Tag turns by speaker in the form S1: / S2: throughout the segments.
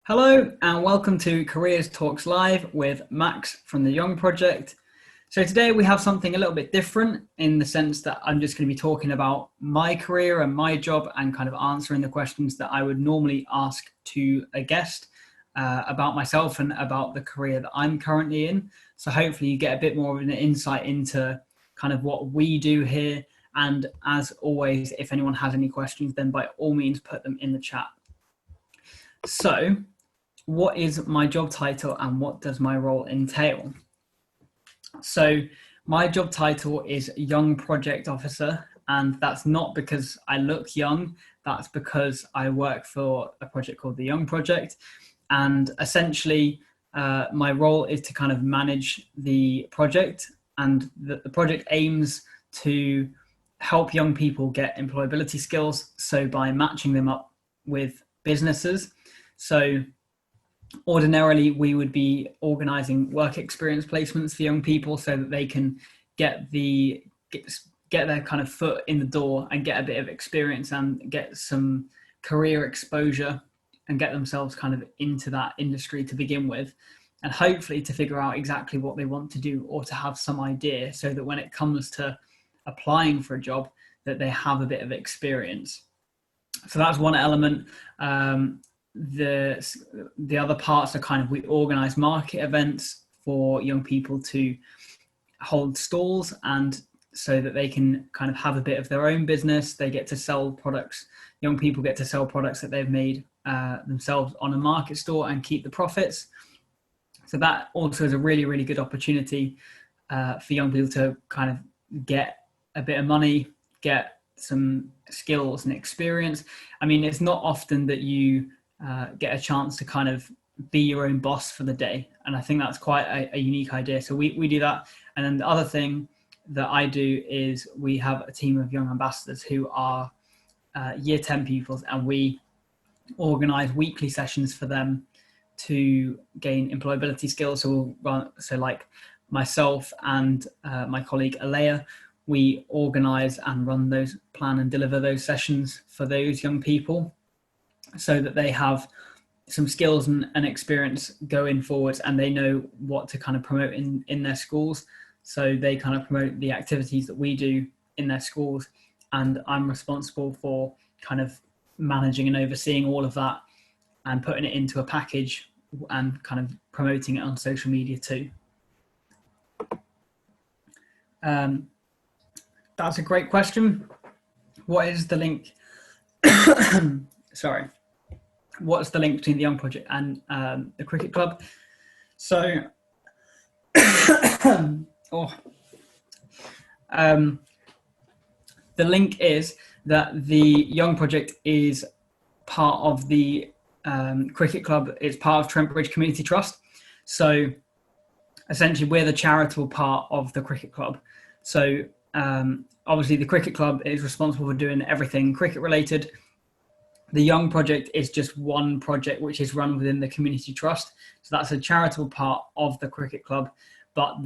S1: Hello and welcome to Careers Talks Live with Max from the Young Project. So today we have something a little bit different in the sense that I'm just going to be talking about my career and my job and kind of answering the questions that I would normally ask to a guest about myself and about the career that I'm currently in. So hopefully you get a bit more of an insight into kind of what we do here. And as always, if anyone has any questions, then by all means put them in the chat. So what is my job title and what does my role entail? So my job title is Young Project Officer, and that's not because I look young, that's because I work for a project called the Young Project. And essentially my role is to kind of manage the project, and the project aims to help young people get employability skills. So by matching them up with businesses. So ordinarily, we would be organising work experience placements for young people so that they can get their kind of foot in the door and get a bit of experience and get some career exposure and get themselves kind of into that industry to begin with, and hopefully to figure out exactly what they want to do or to have some idea so that when it comes to applying for a job that they have a bit of experience. So that's one element. The other parts are kind of, we organize market events for young people to hold stalls, and so that they can kind of have a bit of their own business. They get to sell products. Young people get to sell products that they've made themselves on a market store and keep the profits. So that also is a really, really good opportunity for young people to kind of get a bit of money, get some skills and experience. I mean, it's not often that you get a chance to kind of be your own boss for the day. And I think that's quite a unique idea. So we do that. And then the other thing that I do is we have a team of young ambassadors who are year 10 pupils, and we organize weekly sessions for them to gain employability skills. So we'll run, so like myself and my colleague Alea, we organize and run those, plan and deliver those sessions for those young people, so that they have some skills and experience going forwards, and they know what to kind of promote in their schools. So they kind of promote the activities that we do in their schools, and I'm responsible for kind of managing and overseeing all of that and putting it into a package and kind of promoting it on social media too. That's a great question. What is the link? Sorry. What's the link between the Young Project and the cricket club? So, the link is that the Young Project is part of the cricket club. It's part of Trent Bridge Community Trust. So essentially we're the charitable part of the cricket club. So obviously the cricket club is responsible for doing everything cricket related. The Young Project is just one project which is run within the community trust. So that's a charitable part of the cricket club, but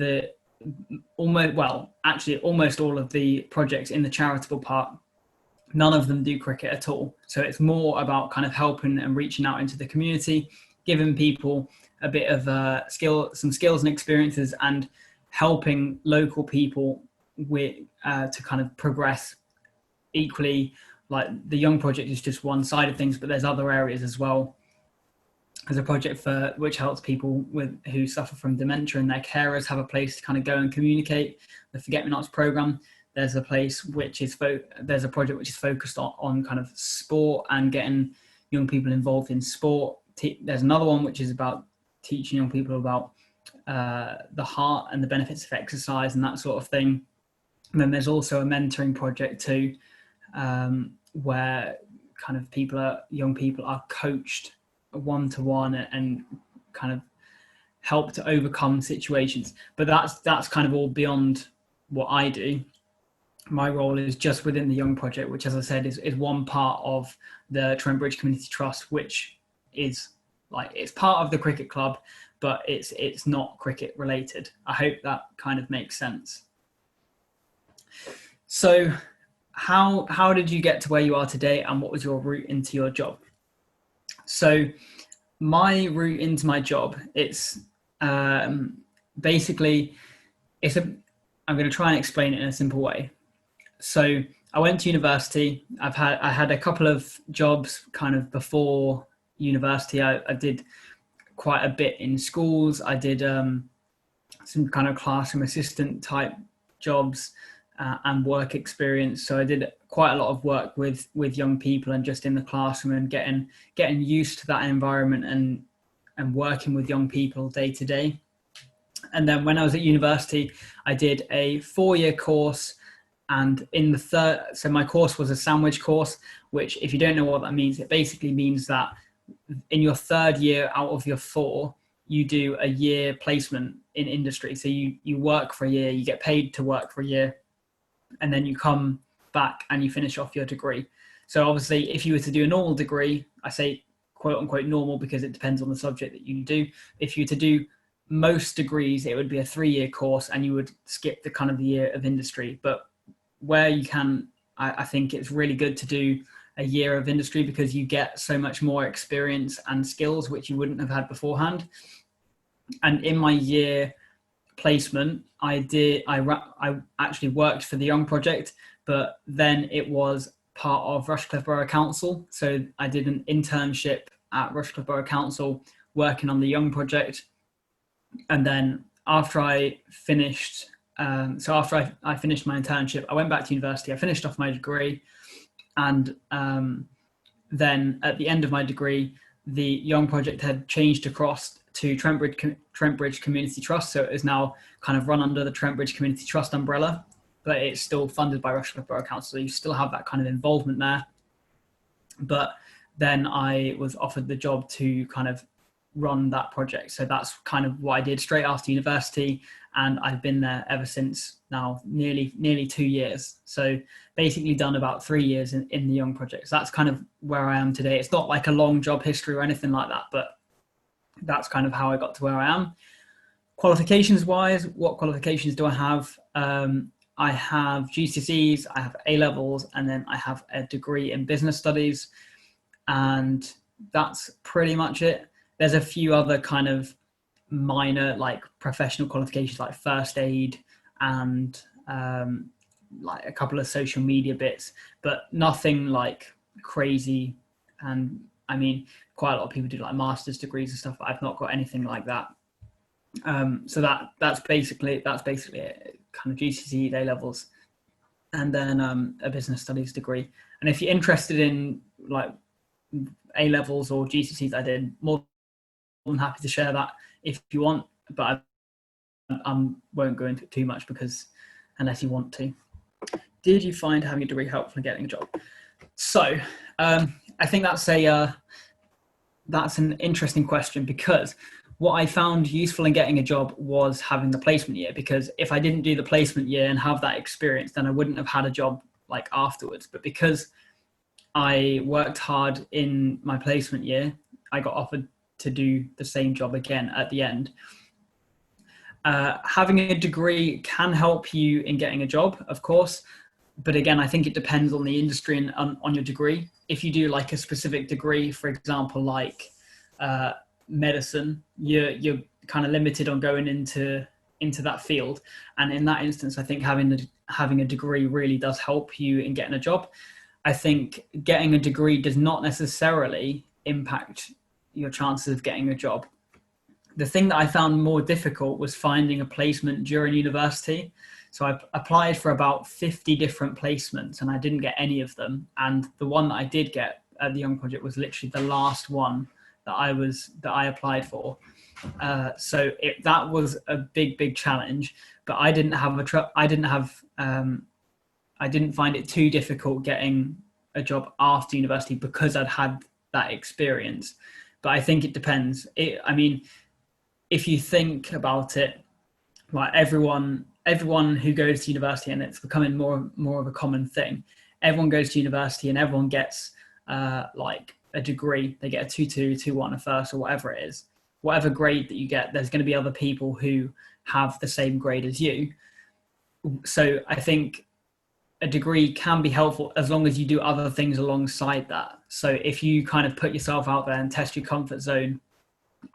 S1: almost all of the projects in the charitable part, none of them do cricket at all. So it's more about kind of helping and reaching out into the community, giving people a bit of some skills and experiences, and helping local people with to kind of progress equally. Like the Young Project is just one side of things, but there's other areas as well. There's a project which helps people who suffer from dementia, and their carers have a place to kind of go and communicate. The Forget Me Nots program. There's a place there's a project which is focused on kind of sport and getting young people involved in sport. There's another one which is about teaching young people about the heart and the benefits of exercise and that sort of thing. And then there's also a mentoring project too, where kind of young people are coached one-to-one and kind of help to overcome situations. But that's kind of all beyond what I do. My role is just within the Young Project, which, as I said, is one part of the Trent Bridge Community Trust, which is like, it's part of the cricket club, but it's not cricket related. I hope that kind of makes sense. So how did you get to where you are today, and what was your route into your job? So my route into my job, it's basically, I'm going to try and explain it in a simple way. So I went to university. I had a couple of jobs kind of before university. I did quite a bit in schools. I did some kind of classroom assistant type jobs and work experience. So I did quite a lot of work with young people and just in the classroom and getting used to that environment and working with young people day to day. And then when I was at university, I did a 4-year course. And in the third, so my course was a sandwich course, which if you don't know what that means, it basically means that in your third year out of your 4, you do a year placement in industry. So you work for a year, you get paid to work for a year, and then you come back and you finish off your degree. So obviously, if you were to do a normal degree, I say quote unquote normal because it depends on the subject that you do. If you were to do most degrees, it would be a 3-year course and you would skip the kind of the year of industry. But where you can, I think it's really good to do a year of industry because you get so much more experience and skills which you wouldn't have had beforehand. And in my year placement, I actually worked for the Young Project, but then it was part of Rushcliffe Borough Council. So I did an internship at Rushcliffe Borough Council working on the Young Project. And then after I finished, after I finished my internship, I went back to university, I finished off my degree. And then at the end of my degree, the Young Project had changed across to Trent Bridge Community Trust. So it is now kind of run under the Trent Bridge Community Trust umbrella, but it's still funded by Rushcliffe Borough Council. So you still have that kind of involvement there. But then I was offered the job to kind of run that project. So that's kind of what I did straight after university. And I've been there ever since now, nearly 2 years. So basically done about 3 years in the Young Project. So that's kind of where I am today. It's not like a long job history or anything like that, but that's kind of how I got to where I am. Qualifications wise, what qualifications do I have? I have GCSEs, I have A-levels, and then I have a degree in business studies. And that's pretty much it. There's a few other kind of minor like professional qualifications like first aid and like a couple of social media bits, but nothing like crazy. And I mean, quite a lot of people do like master's degrees and stuff, but I've not got anything like that. So that's basically it, kind of GCSE, A-levels, and then a business studies degree. And if you're interested in like A-levels or GCSEs, I did more than happy to share that if you want, but I won't go into it too much because unless you want to. Did you find having a degree helpful in getting a job? So I think that's an interesting question, because what I found useful in getting a job was having the placement year, because if I didn't do the placement year and have that experience, then I wouldn't have had a job like afterwards. But because I worked hard in my placement year, I got offered to do the same job again at the end. Having a degree can help you in getting a job, of course. But again, I think it depends on the industry and on your degree. If you do like a specific degree, for example, like medicine, you're kind of limited on going into that field. And in that instance, I think having a degree really does help you in getting a job. I think getting a degree does not necessarily impact your chances of getting a job. The thing that I found more difficult was finding a placement during university. So I applied for about 50 different placements and I didn't get any of them. And the one that I did get at the Young Project was literally the last one that I applied for. So that was a big challenge, but I didn't find it too difficult getting a job after university because I'd had that experience. But I think it depends. I mean, if you think about it, like everyone who goes to university, and it's becoming more of a common thing, everyone goes to university and everyone gets like a degree. They get a 2-2, 2-1, a first, or whatever it is. Whatever grade that you get, there's going to be other people who have the same grade as you. So I think a degree can be helpful as long as you do other things alongside that. So if you kind of put yourself out there and test your comfort zone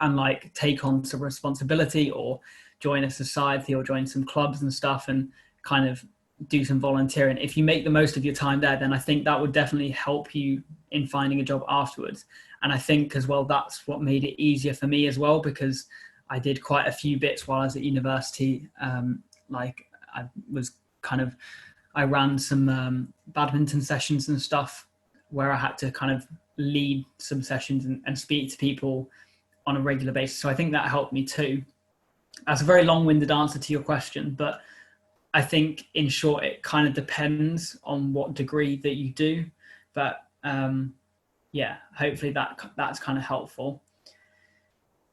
S1: and like take on some responsibility or join a society or join some clubs and stuff and kind of do some volunteering. If you make the most of your time there, then I think that would definitely help you in finding a job afterwards. And I think as well, that's what made it easier for me as well, because I did quite a few bits while I was at university. Like I ran some badminton sessions and stuff where I had to kind of lead some sessions and speak to people on a regular basis. So I think that helped me too. That's a very long-winded answer to your question, but I think in short, it kind of depends on what degree that you do. But yeah, hopefully that's kind of helpful.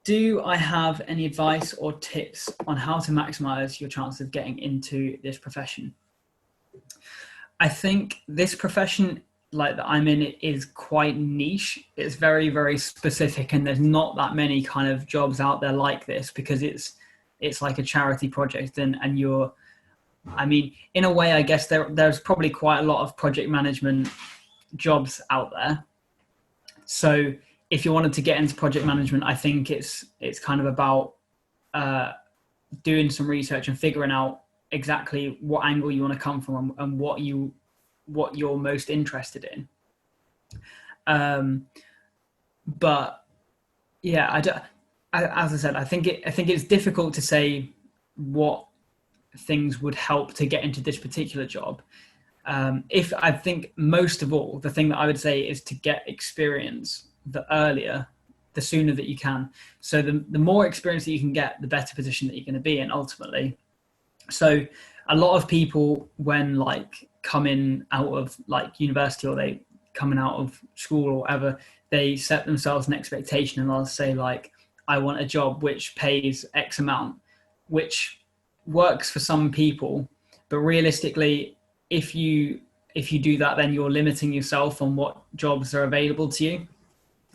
S1: Do I have any advice or tips on how to maximize your chances of getting into this profession? I think this profession like that I'm in, it is quite niche. It's very, very specific, and there's not that many kind of jobs out there like this, because it's like a charity project, and I mean, in a way, I guess there's probably quite a lot of project management jobs out there. So if you wanted to get into project management, I think it's kind of about doing some research and figuring out exactly what angle you want to come from and what you're most interested in. But yeah, as I said, I think it's difficult to say what things would help to get into this particular job. If I think most of all, the thing that I would say is to get experience the earlier, the sooner that you can. So the more experience that you can get, the better position that you're going to be in ultimately. So a lot of people, when like coming out of like university or they coming out of school or whatever, they set themselves an expectation and they'll say like, I want a job which pays X amount, which works for some people, but realistically, if you do that, then you're limiting yourself on what jobs are available to you.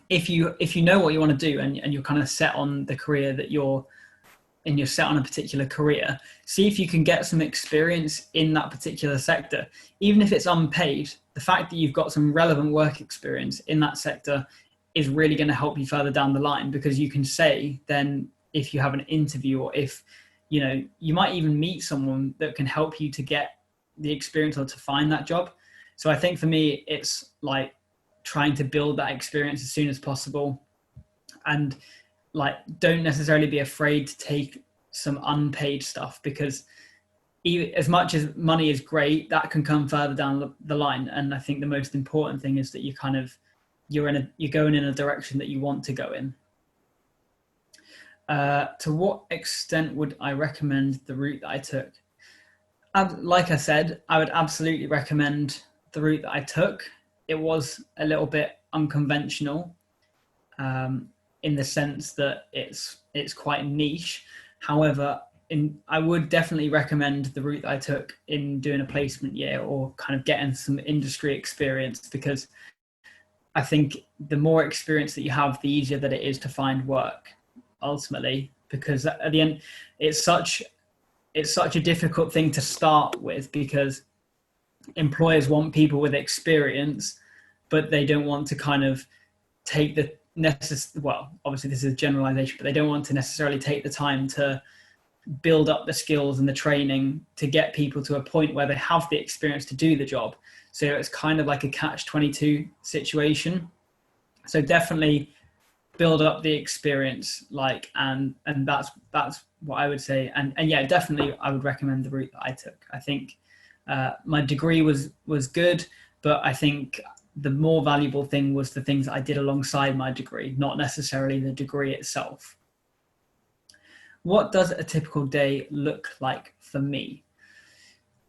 S1: If you know what you want to do and you're kind of set on the career that you're set on a particular career, see if you can get some experience in that particular sector, even if it's unpaid. The fact that you've got some relevant work experience in that sector is really going to help you further down the line, because you can say then if you have an interview, or if you might even meet someone that can help you to get the experience or to find that job. So I think for me, it's like trying to build that experience as soon as possible, and like don't necessarily be afraid to take some unpaid stuff, because as much as money is great, that can come further down the line. And I think the most important thing is that you're going in a direction that you want to go in. To what extent would I recommend the route that I took? Like I said, I would absolutely recommend the route that I took. It was a little bit unconventional, in the sense that it's quite niche. However, I would definitely recommend the route that I took in doing a placement year or kind of getting some industry experience, because I think the more experience that you have, the easier that it is to find work ultimately, because at the end, it's such a difficult thing to start with, because employers want people with experience, but they don't want to kind of take the well, obviously this is a generalization, but they don't want to necessarily take the time to build up the skills and the training to get people to a point where they have the experience to do the job. So it's kind of like a catch-22 situation. So definitely build up the experience, and that's what I would say. And yeah, definitely I would recommend the route that I took. I think my degree was good, but I think the more valuable thing was the things that I did alongside my degree, not necessarily the degree itself. What does a typical day look like for me?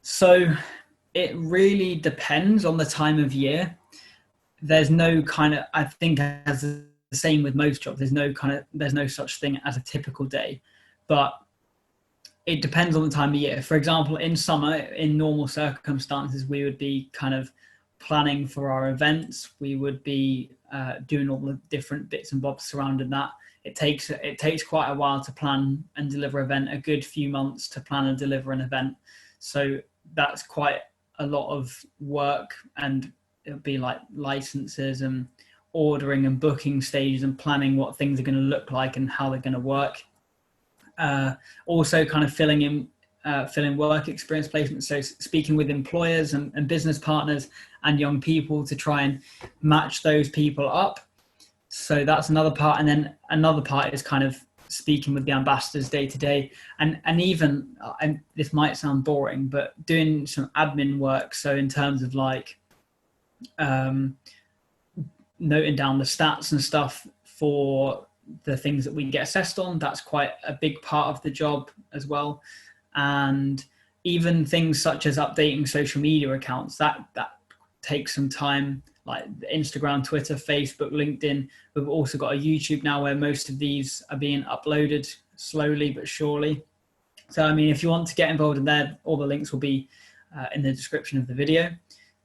S1: So it really depends on the time of year. There's no kind of, I think as the same with most jobs, there's no such thing as a typical day, but it depends on the time of year. For example, in summer, in normal circumstances, we would be kind of planning for our events. We would be doing all the different bits and bobs surrounding that. It takes quite a while to plan and deliver an event, a good few months to plan and deliver an event. So that's quite a lot of work, and it would be like licenses and ordering and booking stages and planning what things are going to look like and how they're going to work. Also kind of filling in work experience placements. So speaking with employers and business partners and young people to try and match those people up. So that's another part. And then another part is kind of speaking with the ambassadors day to day, and even, and this might sound boring, but doing some admin work. So in terms of like noting down the stats and stuff for the things that we get assessed on, that's quite a big part of the job as well. And even things such as updating social media accounts, that takes some time, like Instagram, Twitter, Facebook, LinkedIn. We've also got a YouTube now where most of these are being uploaded slowly but surely. So, I mean, if you want to get involved in there, all the links will be in the description of the video.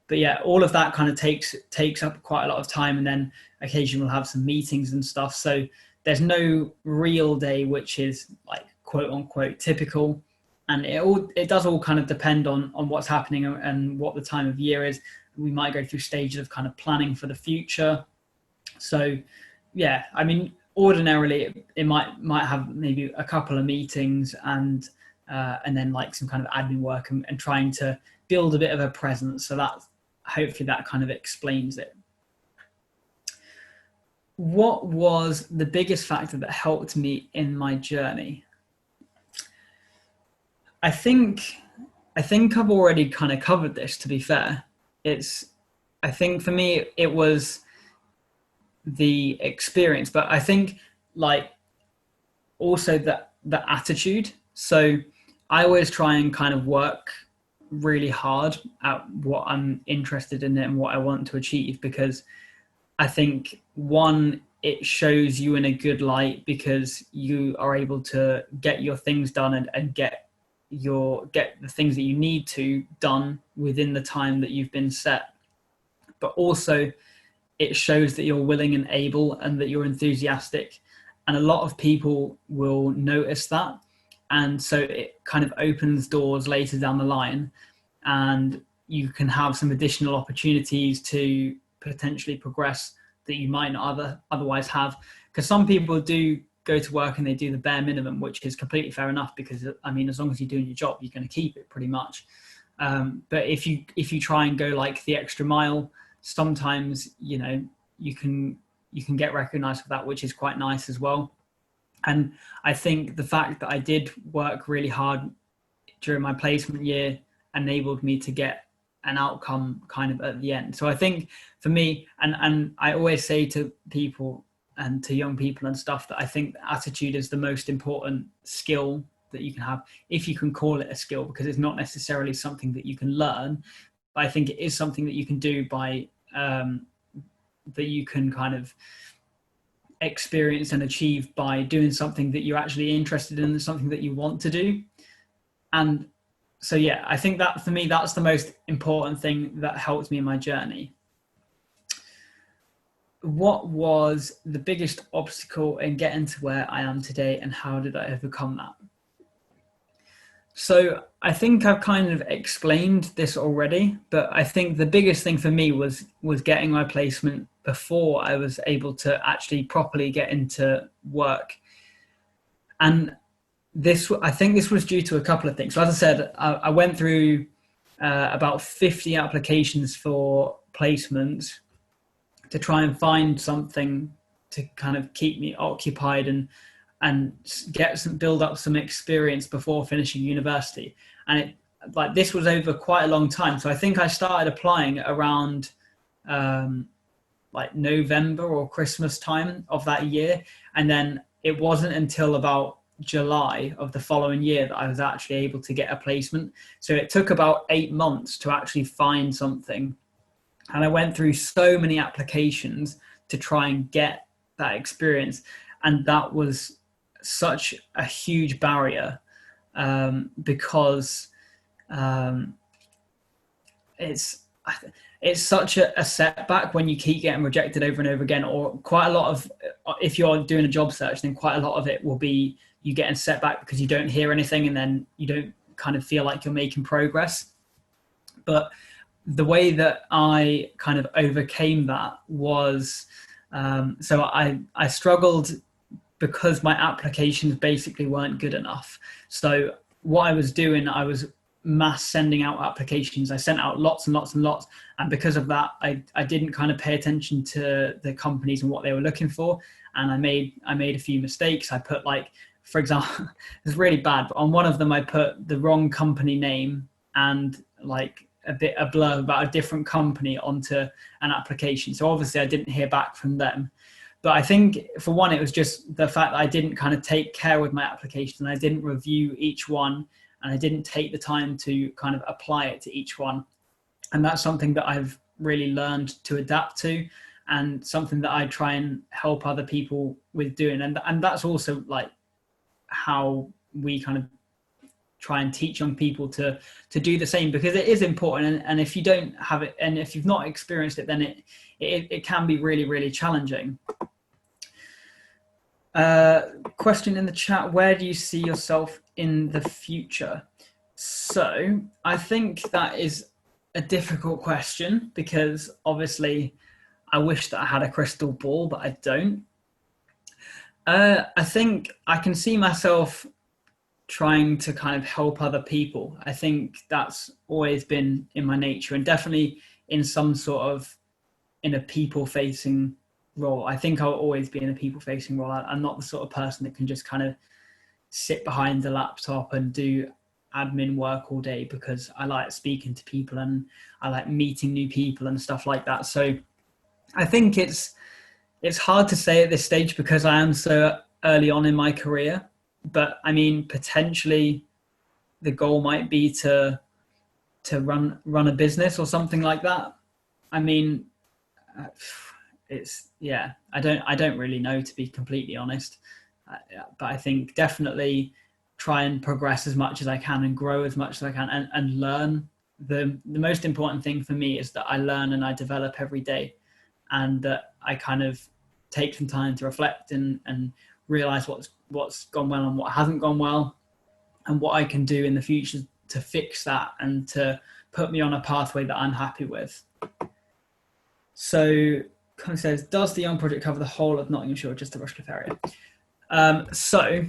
S1: But yeah, all of that kind of takes up quite a lot of time, and then occasionally we'll have some meetings and stuff. So there's no real day which is like quote unquote typical, and it does all kind of depend on what's happening and what the time of year is. We might go through stages of kind of planning for the future. So yeah, I mean, ordinarily it might have maybe a couple of meetings and then like some kind of admin work and trying to build a bit of a presence. So that hopefully that kind of explains it. What was the biggest factor that helped me in my journey? I think I've already kind of covered this, to be fair. I think for me, it was the experience, but I think like also the attitude. So I always try and kind of work really hard at what I'm interested in and what I want to achieve, because I think one, it shows you in a good light because you are able to get your things done and get the things that you need to done within the time that you've been set. But also it shows that you're willing and able and that you're enthusiastic. And a lot of people will notice that. And so it kind of opens doors later down the line, and you can have some additional opportunities to potentially progress that you might not otherwise have. Because some people do go to work and they do the bare minimum, which is completely fair enough, because I mean, as long as you're doing your job, you're going to keep it pretty much. But if you try and go like the extra mile, sometimes, you know, you can get recognized for that, which is quite nice as well. And I think the fact that I did work really hard during my placement year enabled me to get an outcome kind of at the end. So I think for me, and I always say to people and to young people and stuff, that I think attitude is the most important skill that you can have, if you can call it a skill, because it's not necessarily something that you can learn, but I think it is something that you can do by that you can kind of experience and achieve by doing something that you're actually interested in and something that you want to do. And so yeah, I think that for me, that's the most important thing that helped me in my journey. What was the biggest obstacle in getting to where I am today, and how did I overcome that? So I think I've kind of explained this already, but I think the biggest thing for me was getting my placement before I was able to actually properly get into work. And I think this was due to a couple of things. So as I said, I went through about 50 applications for placements to try and find something to kind of keep me occupied and build up some experience before finishing university. And this was over quite a long time. So I think I started applying around like November or Christmas time of that year. And then it wasn't until about July of the following year that I was actually able to get a placement. So it took about 8 months to actually find something. And I went through so many applications to try and get that experience. And that was such a huge barrier because it's such a setback when you keep getting rejected over and over again, or quite a lot of, if you're doing a job search, then quite a lot of it will be you getting set back because you don't hear anything and then you don't kind of feel like you're making progress. But the way that I kind of overcame that was So I struggled because my applications basically weren't good enough. So what I was doing, I was mass sending out applications. I sent out lots and lots and lots. And because of that, I didn't kind of pay attention to the companies and what they were looking for. And I made a few mistakes. I put, like, for example, it's really bad, but on one of them, I put the wrong company name and like a blurb about a different company onto an application. So obviously I didn't hear back from them. But I think, for one, it was just the fact that I didn't kind of take care with my application, and I didn't review each one, and I didn't take the time to kind of apply it to each one. And that's something that I've really learned to adapt to, and something that I try and help other people with doing. And that's also like how we kind of try and teach young people to do the same, because it is important. And if you don't have it, and if you've not experienced it, then it can be really, really challenging. Question in the chat: where do you see yourself in the future? So I think that is a difficult question, because obviously I wish that I had a crystal ball, but I don't. I think I can see myself trying to kind of help other people. I think that's always been in my nature, and definitely in some sort of, in a people-facing role. I think I'll always be in a people-facing role. I'm not the sort of person that can just kind of sit behind the laptop and do admin work all day, because I like speaking to people and I like meeting new people and stuff like that. So I think it's hard to say at this stage, because I am so early on in my career. But I mean, potentially the goal might be to run a business or something like that. I mean, I don't really know, to be completely honest. But I think definitely try and progress as much as I can and grow as much as I can, and learn. The most important thing for me is that I learn and I develop every day, and that I kind of take some time to reflect and realize what's gone well and what hasn't gone well, and what I can do in the future to fix that and to put me on a pathway that I'm happy with. So kind of says, does the Young Project cover the whole of Nottinghamshire or just the Rushcliffe area? So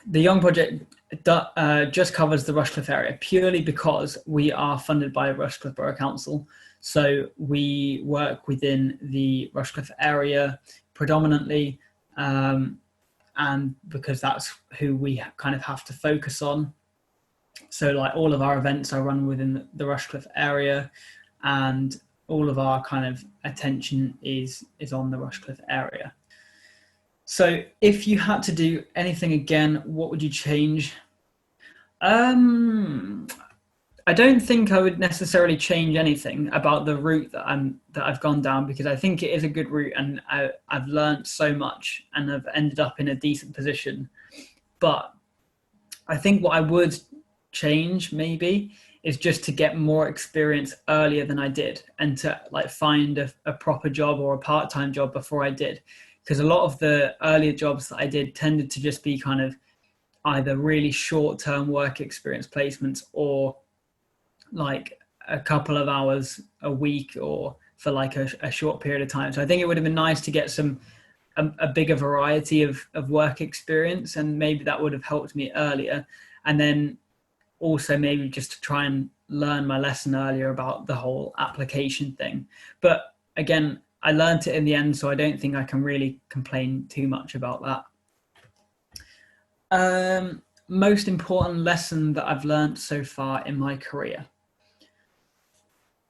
S1: the Young Project just covers the Rushcliffe area, purely because we are funded by Rushcliffe Borough Council. So we work within the Rushcliffe area predominantly, and because that's who we kind of have to focus on. So like all of our events are run within the Rushcliffe area, and all of our kind of attention is on the Rushcliffe area. So if you had to do anything again, what would you change? I don't think I would necessarily change anything about the route that I've gone down, because I think it is a good route, and I've learned so much and I've ended up in a decent position. But I think what I would change maybe is just to get more experience earlier than I did, and to like find a proper job or a part-time job before I did. Because a lot of the earlier jobs that I did tended to just be kind of either really short-term work experience placements, or like a couple of hours a week, or for like a short period of time. So I think it would have been nice to get a bigger variety of work experience, and maybe that would have helped me earlier. And then also maybe just to try and learn my lesson earlier about the whole application thing. But again, I learned it in the end, so I don't think I can really complain too much about that. Most important lesson that I've learned so far in my career.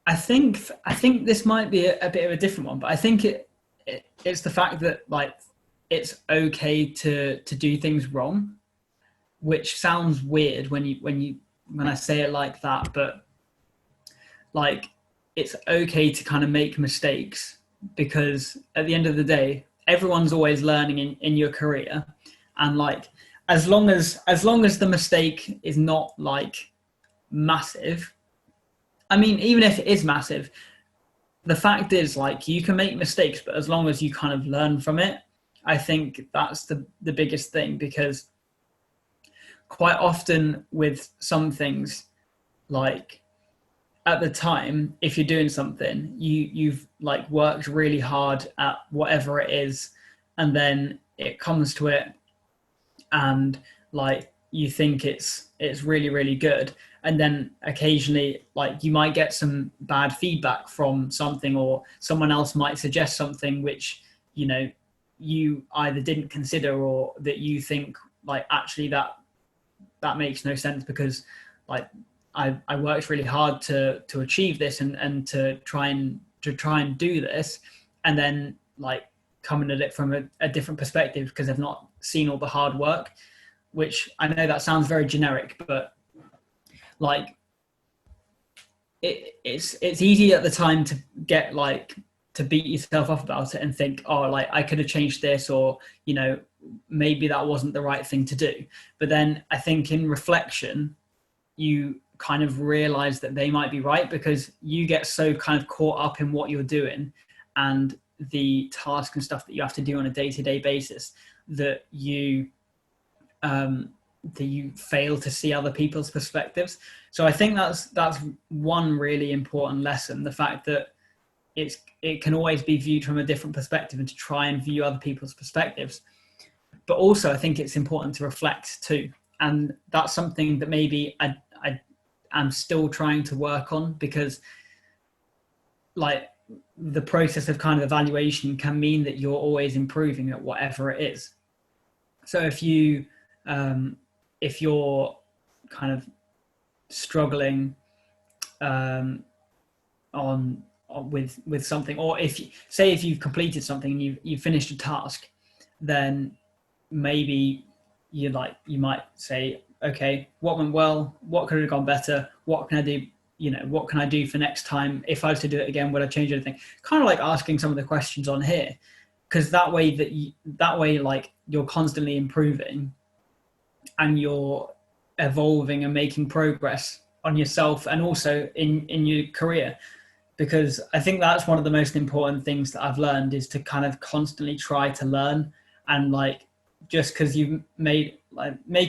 S1: I think this might be a bit of a different one, but I think it's the fact that like it's okay to do things wrong, which sounds weird when I say it like that, but like it's okay to kind of make mistakes, because at the end of the day, everyone's always learning in your career, and like as long as the mistake is not like massive. I mean, even if it is massive, the fact is like you can make mistakes, but as long as you kind of learn from it, I think that's the biggest thing. Because quite often with some things, like at the time, if you're doing something, you've like worked really hard at whatever it is, and then it comes to it, and like you think it's really really good, and then occasionally like you might get some bad feedback from something, or someone else might suggest something which you either didn't consider, or that you think like actually that makes no sense, because like I worked really hard to achieve this, and to try and do this, and then like coming at it from a different perspective because they've not seen all the hard work. Which I know that sounds very generic, but like it's easy at the time to get like to beat yourself up about it and think, oh, like I could have changed this, or maybe that wasn't the right thing to do. But then I think in reflection, you kind of realize that they might be right, because you get so kind of caught up in what you're doing and the task and stuff that you have to do on a day-to-day basis, that you fail to see other people's perspectives. So I think that's one really important lesson, the fact that it can always be viewed from a different perspective, and to try and view other people's perspectives. But also I think it's important to reflect too. And that's something that maybe I'm still trying to work on, because like the process of kind of evaluation can mean that you're always improving at whatever it is. So if you're kind of struggling with something, or if you've completed something and you've finished a task, then maybe you might say, okay, what went well? What could have gone better? What can I do? What can I do for next time? If I was to do it again, would I change anything? Kind of like asking some of the questions on here, because that way like you're constantly improving, and you're evolving and making progress on yourself, and also in your career. Because I think that's one of the most important things that I've learned, is to kind of constantly try to learn. And like, just because you've make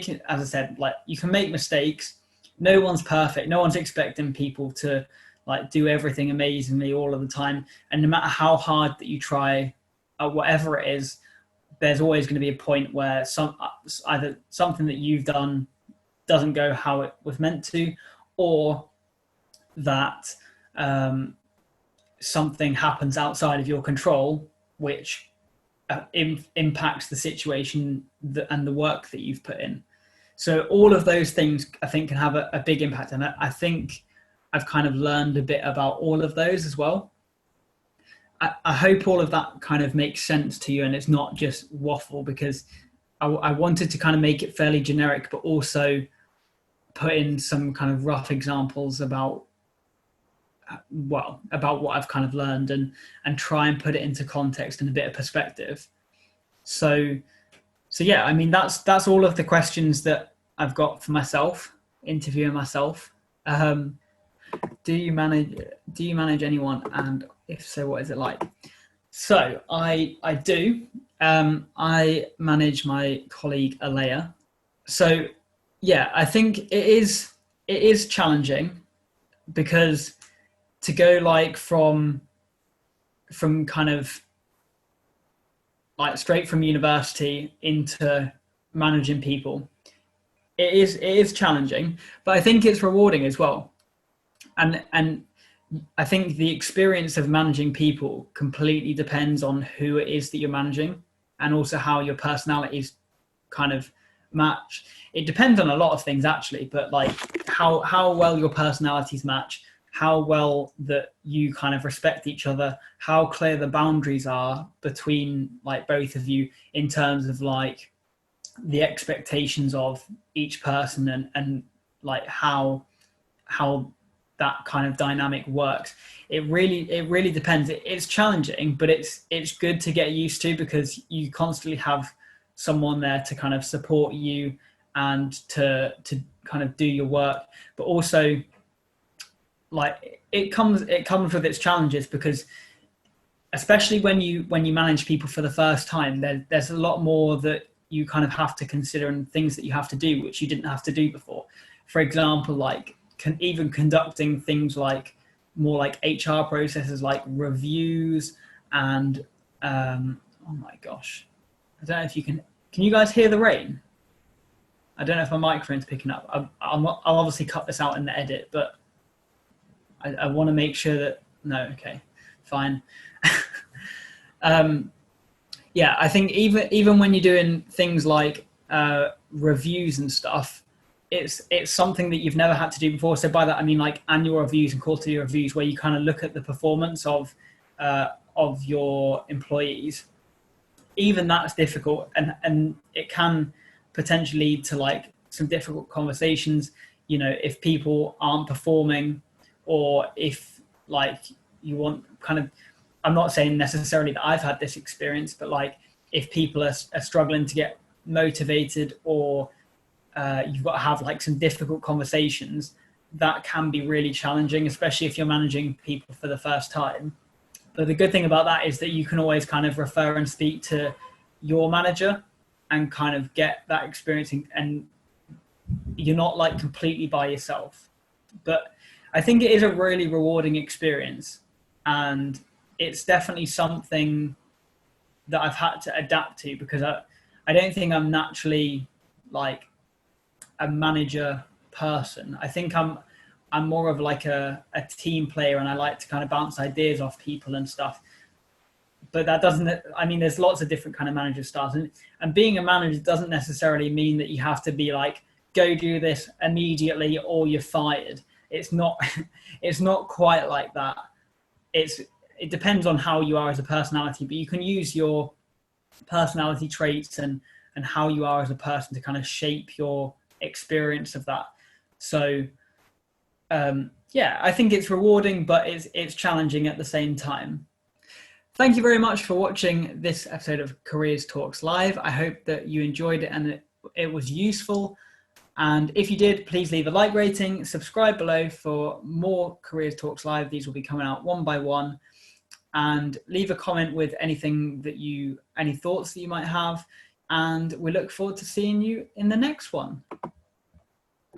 S1: it, as I said, like you can make mistakes. No one's perfect. No one's expecting people to like do everything amazingly all of the time. And no matter how hard that you try at whatever it is, there's always going to be a point where either something that you've done doesn't go how it was meant to, or that something happens outside of your control, which impacts the situation and the work that you've put in. So all of those things, I think, can have a big impact. And I think I've kind of learned a bit about all of those as well. I hope all of that kind of makes sense to you, and it's not just waffle, because I wanted to kind of make it fairly generic, but also put in some kind of rough examples about what I've kind of learned, and try and put it into context and a bit of perspective. So yeah, I mean, that's all of the questions that I've got for myself, interviewing myself. Do you manage anyone, and if so, what is it like? So I do. I manage my colleague Alea. So yeah, I think it is challenging, because to go like from kind of like straight from university into managing people, it is challenging, but I think it's rewarding as well. And I think the experience of managing people completely depends on who it is that you're managing, and also how your personalities kind of match. It depends on a lot of things actually, but like how well your personalities match, how well that you kind of respect each other, how clear the boundaries are between like both of you in terms of like the expectations of each person, and like how that kind of dynamic works. It really depends. It's challenging, but it's good to get used to, because you constantly have someone there to kind of support you and to kind of do your work. But also like it comes with its challenges, because especially when you manage people for the first time, there's a lot more that you kind of have to consider, and things that you have to do which you didn't have to do before. For example, like even conducting things like more like HR processes, like reviews and oh my gosh, I don't know if you can you guys hear the rain? I don't know if my microphone's picking up. I'll obviously cut this out in the edit, but I want to make sure that, no, okay, fine. Yeah, I think even when you're doing things like reviews and stuff, it's something that you've never had to do before. So by that I mean like annual reviews and quarterly reviews, where you kind of look at the performance of your employees. Even that's difficult, and it can potentially lead to like some difficult conversations. You know, if people aren't performing, or if like you want kind of, I'm not saying necessarily that I've had this experience, but like if people are struggling to get motivated, or you've got to have like some difficult conversations, that can be really challenging, especially if you're managing people for the first time. But the good thing about that is that you can always kind of refer and speak to your manager and kind of get that experience, and you're not like completely by yourself. But I think it is a really rewarding experience, and it's definitely something that I've had to adapt to, because I don't think I'm naturally like a manager person. I think I'm more of like a team player, and I like to kind of bounce ideas off people and stuff. But that doesn't, I mean, there's lots of different kind of manager styles, and being a manager doesn't necessarily mean that you have to be like, go do this immediately or you're fired. It's not, it's not quite like that. It depends on how you are as a personality, but you can use your personality traits and how you are as a person to kind of shape your experience of that. So yeah, I think it's rewarding, but it's challenging at the same time. Thank you very much for watching this episode of Careers Talks Live. I hope that you enjoyed it and it was useful. And if you did, please leave a like rating, subscribe below for more Careers Talks Live. These will be coming out one by one. And leave a comment with any thoughts that you might have. And we look forward to seeing you in the next one.